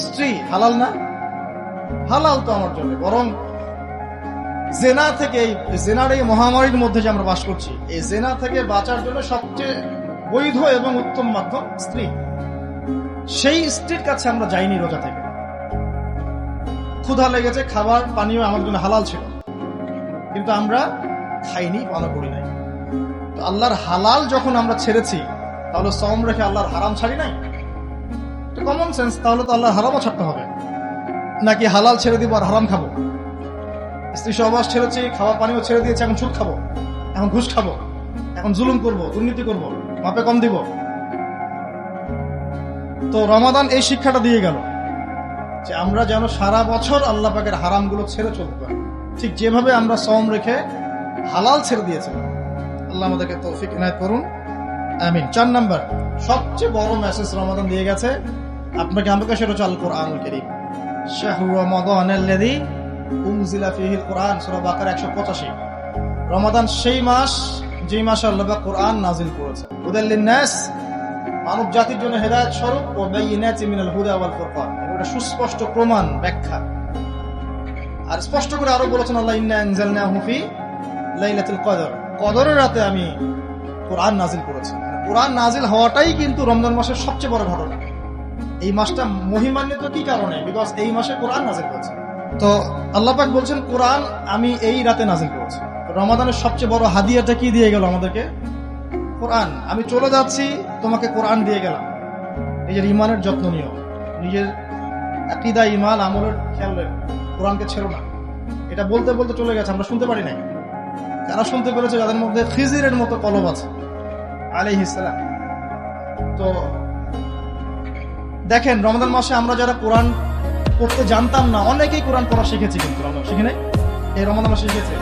স্ত্রী হালাল না? হালাল তো আমার জন্য। বরং জেনা থেকে, জেনার এই মহামারীর মধ্যে যে আমরা বাস করছি, এই জেনা থেকে বাঁচার জন্য সবচেয়ে বৈধ এবং উত্তম মাধ্যম স্ত্রী। সেই স্ত্রীর কাছে আমরা যাইনি রোজা থেকে। ক্ষুধা লেগেছে, খাবার পানীয় আমার জন্য হালাল ছিল, কিন্তু আমরা খাইনি, পানও করি নাই। তো আল্লাহর হালাল যখন আমরা ছেড়েছি, তাহলে সওম রেখে আল্লাহর হারাম ছাড়ি নাই? তো কমন সেন্স, তাহলে তো আল্লাহর হারামও ছাড়তে হবে। নাকি হালাল ছেড়ে দিব আর হারাম খাবো? স্ত্রী সহবাস ছেড়েছি, খাওয়া পানিও ছেড়ে দিয়েছি, এখন সুদ খাবো, এখন ঘুষ খাবো, এখন জুলুম করব, দুর্নীতি করব, মাপে কম দিব। তো রমাদান এই শিক্ষাটা দিয়ে গেল যে আমরা যেন সারা বছর আল্লাহ পাকের হারামগুলো ছেড়ে চলতে পারি, ঠিক যেভাবে আমরা সওম রেখে হালাল ছেড়ে দিয়েছিলাম। আল্লাহ আমাদেরকে তৌফিক ইনায়েত করুন, আমিন। 4 নাম্বার সবচেয়ে বড় মেসেজ রমাদান দিয়ে গেছে আপনাকে আমাকে, সেটা হচ্ছে আল কোরআনুল কারীম। শাহরু রমাদানাল্লাযী উনজিলা ফীহিল কোরআন, সূরা বাকারা 185। রমাদান সেই মাস যেই মাসে আল্লাহ পাক কোরআন নাযিল করেছেন, হুদাল লিন-নাস, মানব জাতির জন্য হেদায়েত স্বরূপ, ও বাইয়িনাতিন মিনাল হুদা ওয়াল ফুরকান, এটা সুস্পষ্ট প্রমাণ, ব্যাখ্যা। আর স্পষ্ট করে আরো বলেছেন আল্লাহ, ইন্না আনজালনাহু ফি লাইলাতুল কদর, কদরের রাতে আমি কোরআন নাযিল করেছি। কোরআন নাযিল হওয়াটাই কিন্তু রমজান মাসের সবচেয়ে বড় ঘটনা। এই মাসটা মহিমান্বিত কি কারণে? বিকজ এই মাসে কোরআন নাযিল হয়েছে। তো আল্লাহ পাক বলছেন কোরআন আমি এই রাতে নাযিল করেছি। রমাদানের সবচেয়ে বড় হাদিয়াটা কি দিয়ে গেল আমাদেরকে? কোরআন। আমি চলে যাচ্ছি, তোমাকে কোরআন দিয়ে গেলাম। নিজের ইমানের যত্ন নিও, নিজের আকীদা, ঈমান, আমলের খেয়াল রেখো, কোরআনকে ছেড়ো না। এটা বলতে বলতে চলে গেছে, আমরা শুনতে পারি নাই। যারা শুনতে পেরেছে, যাদের মধ্যে খিজিরের মতো কলব আছে আলাইহিস সালাম। তো দেখেন, রমাদান মাসে আমরা যারা কোরআন পড়তে জানতাম না, অনেকেই কোরআন পড়া শিখেছি, কিন্তু আমরা শিখি নাই, এই রমাদান মাসে শিখেছে।